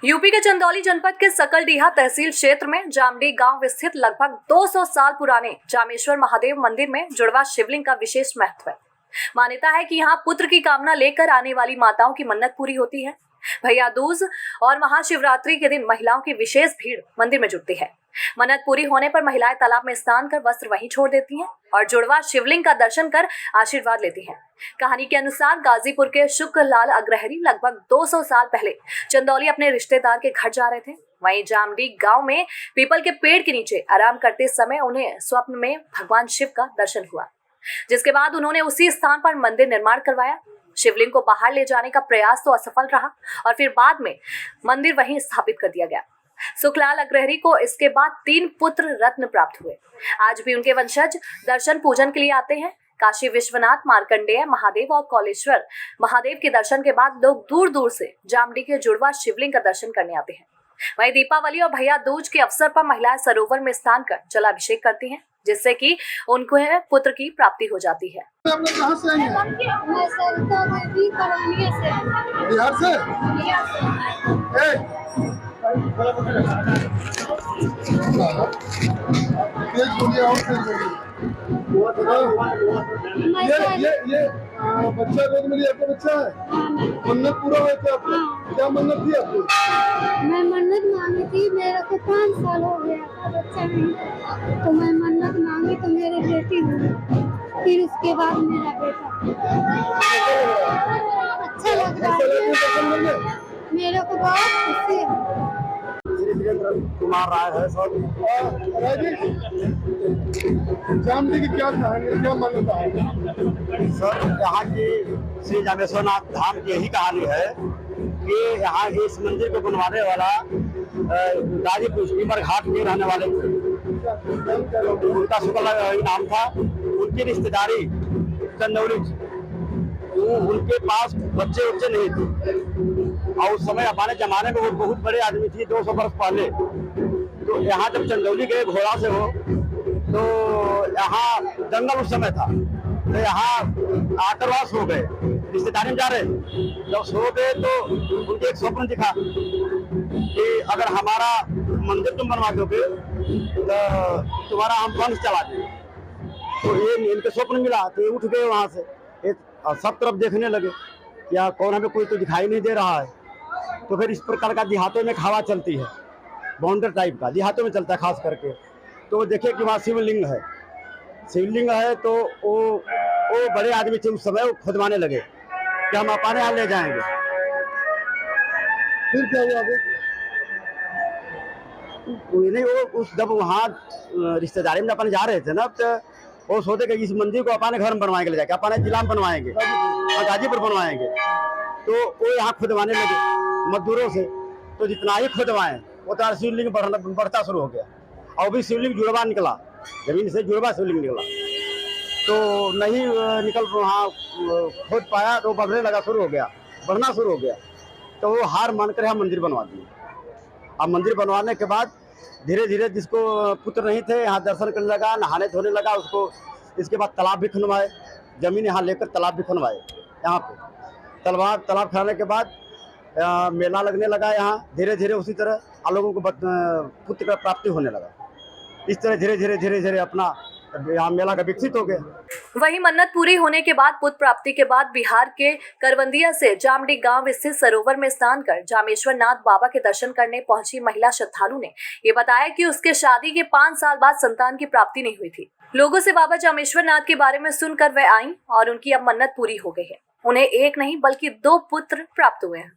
UP के चंदौली जनपद के सकलडीहा तहसील क्षेत्र में जामडी गांव स्थित लगभग 200 साल पुराने जामेश्वर महादेव मंदिर में जुड़वा शिवलिंग का विशेष महत्व है। मान्यता है कि यहाँ पुत्र की कामना लेकर आने वाली माताओं की मन्नत पूरी होती है। भैया दूज और महाशिवरात्रि के दिन महिलाओं की विशेष भीड़ मंदिर में जुटती है। मन्नत पूरी होने पर महिलाएं तालाब में स्नान कर वस्त्र वहीं छोड़ देती हैं और जुड़वा शिवलिंग का दर्शन कर आशीर्वाद लेती हैं। कहानी के अनुसार गाजीपुर के शुक्र लाल अग्रहरी लगभग 200 साल पहले चंदौली अपने रिश्तेदार के घर जा रहे थे। वहीं जामडी गांव में पीपल के पेड़ के नीचे आराम करते समय उन्हें स्वप्न में भगवान शिव का दर्शन हुआ, जिसके बाद उन्होंने उसी स्थान पर मंदिर निर्माण करवाया। शिवलिंग को बाहर ले जाने का प्रयास तो असफल रहा और फिर बाद में मंदिर वहीं स्थापित कर दिया गया। सुखलाल अग्रहरी को इसके बाद 3 पुत्र रत्न प्राप्त हुए। आज भी उनके वंशज दर्शन पूजन के लिए आते हैं। काशी विश्वनाथ, मार्कंडेय महादेव और कौलेश्वर महादेव के दर्शन के बाद लोग दूर दूर से जामडी के जुड़वा शिवलिंग का दर्शन करने आते हैं। वहीं दीपावली और भैया दूज के अवसर पर महिलाएं सरोवर में स्नान कर जलाभिषेक करती हैं, जिससे कि उनको पुत्र की प्राप्ति हो जाती है। कहाँ से आई हैं? बिहार से? तेज बोलिए और तेज बोलिए। ये बच्चा गोद में लिया, आपका बच्चा है? मन्नत पूरा हुआ था आपको? क्या मन्नत थी आपको? मैं मन्नत मांगी थी, मेरे को 5 साल हो गया था बच्चा नहीं, तो मैं मन्नत मांगी तो मेरी बेटी हुई, फिर उसके बाद मेरा बेटा। अच्छा लग रहा है, मेरे को बहुत खुशी है। कुमार राय है सर। जामडी की क्या कहानी, क्या मान्यता है सर? यहाँ की श्री जामेश्वरनाथ धाम की यही कहानी है कि यहाँ इस मंदिर को बनवाने वाला गाजीपुर टीमर घाट के रहने वाले उनका शुक्र नाम था। उनकी रिश्तेदारी चंदौली, उनके पास बच्चे नहीं थे और उस समय अपने जमाने में वो बहुत बड़े आदमी थी 200 वर्ष पहले। तो यहाँ जब चंदौली गए घोड़ा से हो तो यहाँ जंगल उस समय था, तो यहाँ आकर वहाँ सो गए, रिश्तेदारी में जा रहे। जब सो गए तो उनके एक स्वप्न दिखा कि अगर हमारा मंदिर तुम बनवा दोगे तो तुम्हारा हम वंश चला देंगे। तो ये इनके स्वप्न मिला तो ये उठ गए वहाँ से, और सब तरफ देखने लगे, या कौन हमें कोई तो दिखाई नहीं दे रहा है। तो फिर इस प्रकार का देहातों में हवा चलती है, बाउंडर टाइप का देहातों में चलता है खास करके। तो देखे कि वहाँ शिवलिंग है तो वो बड़े आदमी थे उस समय, वो खुदवाने लगे कि हम अपने यहाँ ले जाएंगे। फिर क्या हुआ? नहीं, वो उस जब वहाँ रिश्तेदारी में अपन जा रहे थे ना, तो वो सोचे कि इस मंदिर को अपने घर में बनवाएंगे, ले जाके अपने जिला में बनवाएंगे, गाजीपुर बनवाएंगे। तो वो यहाँ खुदवाने लगे मजदूरों से। तो जितना ही खुदवाएं उतना शिवलिंग बढ़ता शुरू हो गया, और भी शिवलिंग जुड़वा निकला, जमीन से जुड़वा शिवलिंग निकला। तो नहीं निकल वहाँ खोद पाया तो बढ़ने लगा, शुरू हो गया, बढ़ना शुरू हो गया। तो वो हार मानकर यहाँ मंदिर बनवा दिए। अब मंदिर बनवाने के बाद धीरे धीरे जिसको पुत्र नहीं थे यहाँ दर्शन करने लगा, नहाने धोने लगा उसको। इसके बाद तालाब भी खुनवाए, जमीन यहाँ लेकर तालाब भी खुनवाए। यहाँ पे तालाब खाने के बाद मेला लगने लगा यहाँ। धीरे धीरे उसी तरह लोगों को पुत्र का प्राप्ति होने लगा। इस तरह धीरे धीरे अपना यहाँ मेला का विकसित हो गया। वहीं मन्नत पूरी होने के बाद पुत्र प्राप्ति के बाद बिहार के करवंदिया से जामडी गांव स्थित सरोवर में स्नान कर जामेश्वर नाथ बाबा के दर्शन करने पहुंची महिला श्रद्धालु ने ये बताया कि उसके शादी के 5 साल बाद संतान की प्राप्ति नहीं हुई थी। लोगों से बाबा जामेश्वर नाथ के बारे में सुनकर वह आई और उनकी अब मन्नत पूरी हो गई है। उन्हें 1 नहीं बल्कि 2 पुत्र प्राप्त हुए हैं।